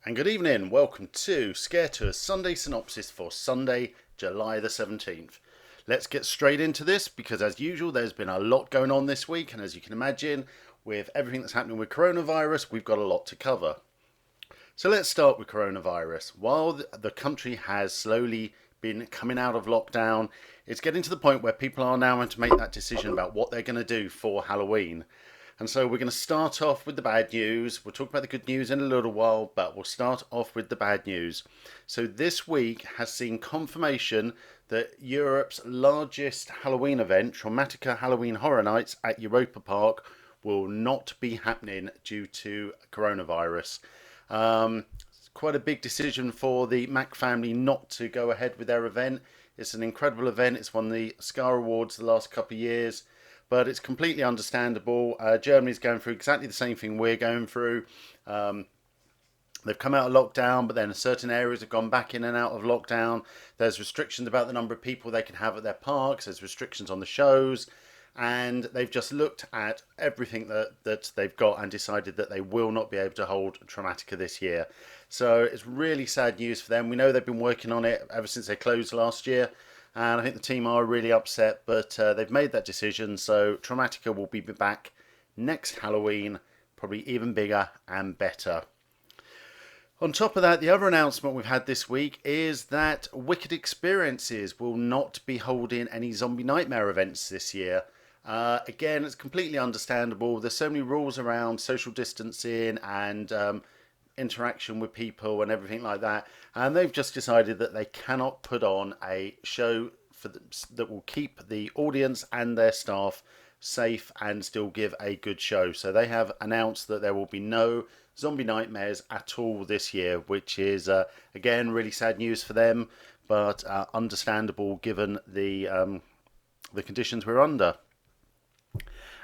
And good evening, welcome to Scare Tours Sunday Synopsis for Sunday, July the 17th. Let's get straight into this because, as usual, there's been a lot going on this week, and as you can imagine, with everything that's happening with coronavirus, we've got a lot to cover. So let's start with coronavirus. While the country has slowly been coming out of lockdown, it's getting to the point where people are now having to make that decision about what they're going to do for Halloween. And so we're going to start off with the bad news. We'll talk about the good news in a little while, but we'll start off with the bad news. So this week has seen confirmation that Europe's largest Halloween event, Traumatica Halloween Horror Nights at Europa Park, will not be happening due to coronavirus. It's quite a big decision for the Mac family not to go ahead with their event. It's an incredible event. It's won the Scar Awards the last couple of years, but it's completely understandable. Germany's going through exactly the same thing we're going through. They've come out of lockdown, but then certain areas have gone back in and out of lockdown. There's restrictions about the number of people they can have at their parks. There's restrictions on the shows. And they've just looked at everything that they've got and decided that they will not be able to hold Traumatica this year. So it's really sad news for them. We know they've been working on it ever since they closed last year. And I think the team are really upset, but they've made that decision. So Traumatica will be back next Halloween, probably even bigger and better. On top of that, the other announcement we've had this week is that Wicked Experiences will not be holding any Zombie Nightmare events this year. Again, it's completely understandable. There's so many rules around social distancing and interaction with people and everything like that. And they've just decided that they cannot put on a show that will keep the audience and their staff safe and still give a good show. So they have announced that there will be no Zombie Nightmares at all this year, which is, again, really sad news for them, but understandable given the conditions we're under.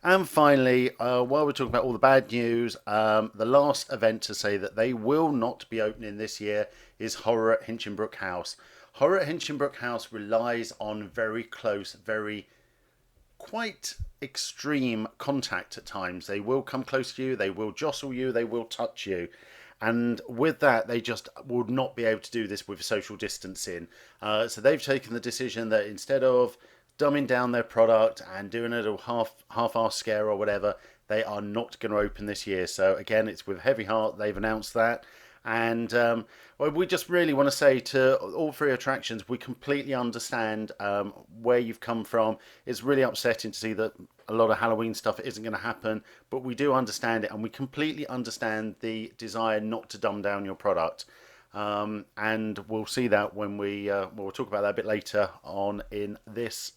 And finally, while we're talking about all the bad news, the last event to say that they will not be opening this year is Horror at Hinchinbrook House. Horror at Hinchinbrook House relies on very close, very quite extreme contact at times. They will come close to you, they will jostle you, they will touch you. And with that, they just would not be able to do this with social distancing. So they've taken the decision that instead of dumbing down their product and doing it a half-ass scare or whatever, they are not going to open this year. So again, it's with heavy heart they've announced that. And well, we just really want to say to all three attractions, we completely understand where you've come from. It's really upsetting to see that a lot of Halloween stuff isn't going to happen, but we do understand it, and we completely understand the desire not to dumb down your product. And we'll see that when we'll talk about that a bit later on in this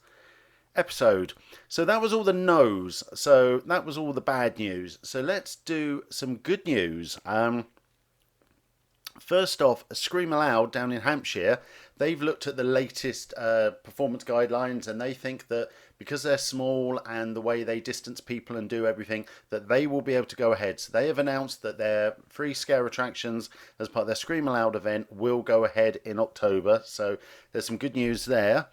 episode. So that was all the no's. So that was all the bad news. So let's do some good news. First off, Scream Aloud down in Hampshire, they've looked at the latest performance guidelines, and they think that because they're small and the way they distance people and do everything, that they will be able to go ahead. So they have announced that their free scare attractions as part of their Scream Aloud event will go ahead in October. So there's some good news there.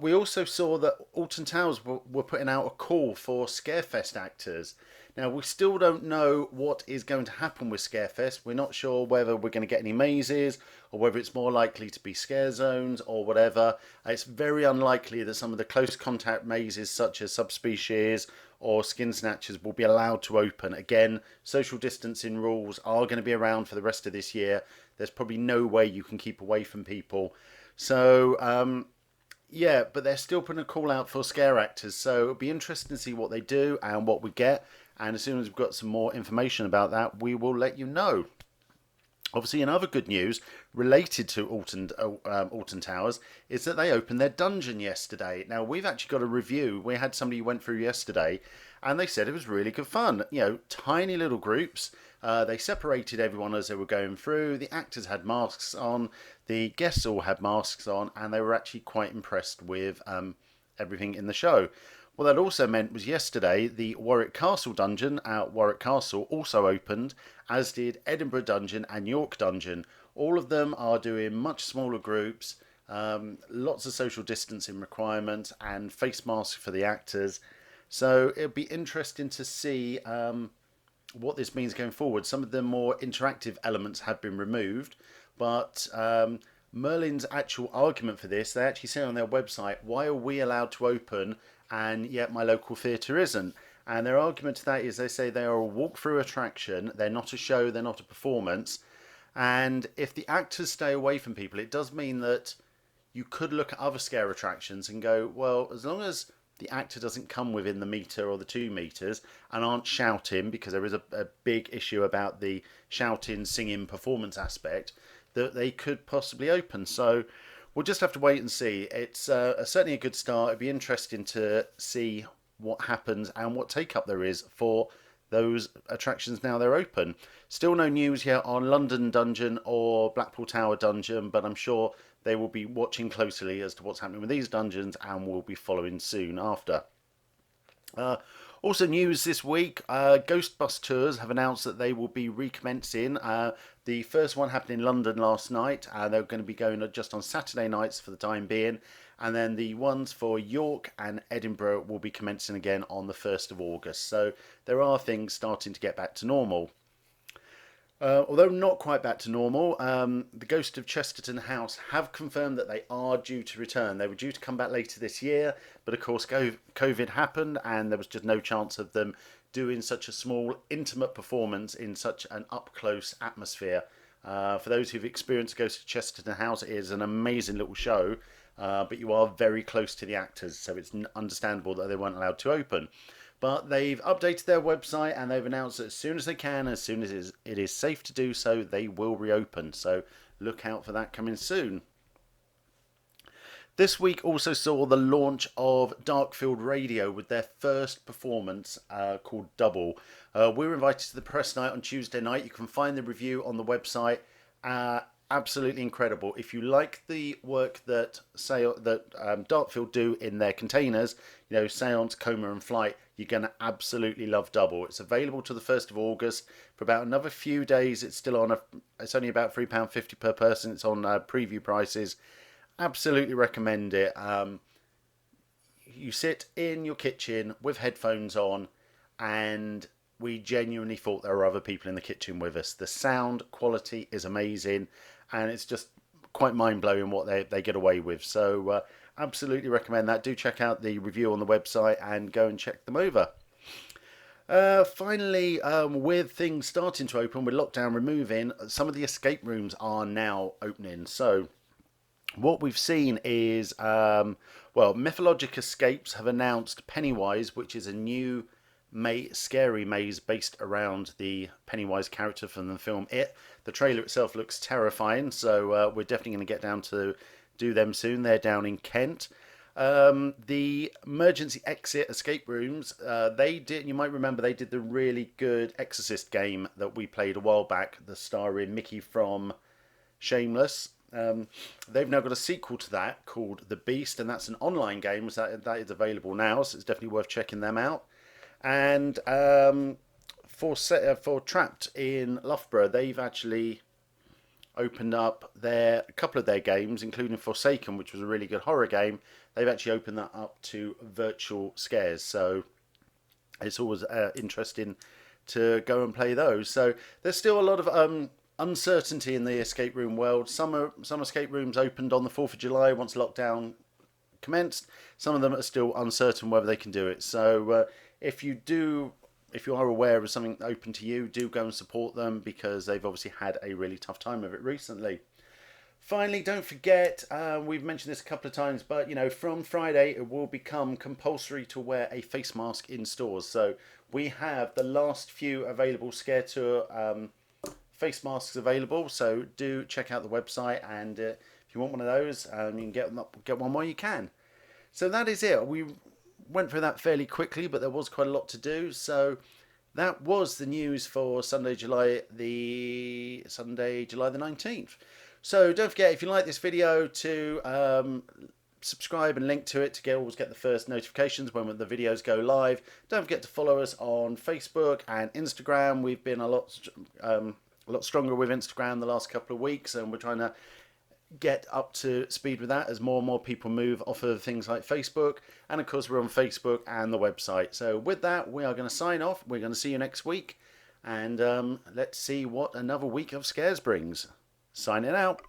We also saw that Alton Towers were putting out a call for Scarefest actors. Now, we still don't know what is going to happen with Scarefest. We're not sure whether we're going to get any mazes or whether it's more likely to be scare zones or whatever. It's very unlikely that some of the close contact mazes such as Subspecies or Skin Snatchers will be allowed to open. Again, social distancing rules are going to be around for the rest of this year. There's probably no way you can keep away from people. So, yeah, but they're still putting a call out for scare actors. So it'll be interesting to see what they do and what we get. And as soon as we've got some more information about that, we will let you know. Obviously, in other good news related to Alton Towers is that they opened their dungeon yesterday. Now, we've actually got a review. We had somebody who went through yesterday, and they said it was really good fun. You know, tiny little groups. They separated everyone as they were going through. The actors had masks on. The guests all had masks on, and they were actually quite impressed with everything in the show. What that also meant was yesterday, the Warwick Castle dungeon at Warwick Castle also opened, as did Edinburgh Dungeon and York Dungeon. All of them are doing much smaller groups, lots of social distancing requirements and face masks for the actors. So it'll be interesting to see what this means going forward. Some of the more interactive elements have been removed, but Merlin's actual argument for this, they actually say on their website, why are we allowed to open and yet my local theatre isn't? And their argument to that is they say they are a walk-through attraction, they're not a show, they're not a performance. And if the actors stay away from people, it does mean that you could look at other scare attractions and go, well, as long as the actor doesn't come within the metre or the 2 metres and aren't shouting, because there is a big issue about the shouting, singing, performance aspect, that they could possibly open. So we'll just have to wait and see. It's certainly a good start. It'd be interesting to see what happens and what take up there is for those attractions now they're open. Still no news yet on London Dungeon or Blackpool Tower Dungeon, but I'm sure they will be watching closely as to what's happening with these dungeons and will be following soon after. Also news this week, Ghostbusters have announced that they will be recommencing. The first one happened in London last night, and they're going to be going just on Saturday nights for the time being. And then the ones for York and Edinburgh will be commencing again on the 1st of August. So there are things starting to get back to normal. Although not quite back to normal, the Ghost of Chesterton House have confirmed that they are due to return. They were due to come back later this year, but of course COVID happened and there was just no chance of them doing such a small, intimate performance in such an up-close atmosphere. For those who've experienced Ghost of Chesterton House, it is an amazing little show, but you are very close to the actors, so it's understandable that they weren't allowed to open. But they've updated their website and they've announced that as soon as they can, as soon as it is safe to do so, they will reopen. So look out for that coming soon. This week also saw the launch of Darkfield Radio with their first performance called Double. We were invited to the press night on Tuesday night. You can find the review on the website. Absolutely incredible. If you like the work that Darkfield do in their containers, you know, Seance, Coma and Flight, you're going to absolutely love Double. It's available to the 1st of August for about another few days. It's still on it's only about £3.50 per person. It's on preview prices. Absolutely recommend it. You sit in your kitchen with headphones on, and we genuinely thought there were other people in the kitchen with us. The sound quality is amazing, and it's just quite mind-blowing what they get away with. So absolutely recommend that. Do check out the review on the website and go and check them over. Finally, with things starting to open, with lockdown removing, some of the escape rooms are now opening. So what we've seen is, Mythologic Escapes have announced Pennywise, which is a new scary maze based around the Pennywise character from the film It. The trailer itself looks terrifying, so we're definitely going to get down to do them soon. They're down in Kent. The emergency exit escape rooms, you might remember they did the really good Exorcist game that we played a while back, the starring Mickey from Shameless. They've now got a sequel to that called The Beast, and that's an online game, so that is available now, so it's definitely worth checking them out. And for Trapped in Loughborough, they've actually opened up a couple of their games, including Forsaken, which was a really good horror game. They've actually opened that up to virtual scares, so it's always interesting to go and play those. So there's still a lot of uncertainty in the escape room world. Some escape rooms opened on the 4th of July once lockdown commenced. Some of them are still uncertain whether they can do it. So if you are aware of something open to you, do go and support them, because they've obviously had a really tough time of it recently. Finally, don't forget, we've mentioned this a couple of times, but from Friday it will become compulsory to wear a face mask in stores. So we have the last few available Scare Tour face masks available, so do check out the website, and if you want one of those, you can get one while you can. So that is it. We went through that fairly quickly, but there was quite a lot to do. So that was the news for Sunday, July the 19th. So don't forget, if you like this video, to subscribe and link to it to always get the first notifications when the videos go live. Don't forget to follow us on Facebook and Instagram. We've been a lot stronger with Instagram the last couple of weeks, and we're trying to get up to speed with that as more and more people move off of things like Facebook. And of course, we're on Facebook and the website. So with that, we are going to sign off. We're going to see you next week, And let's see what another week of scares brings. Signing out.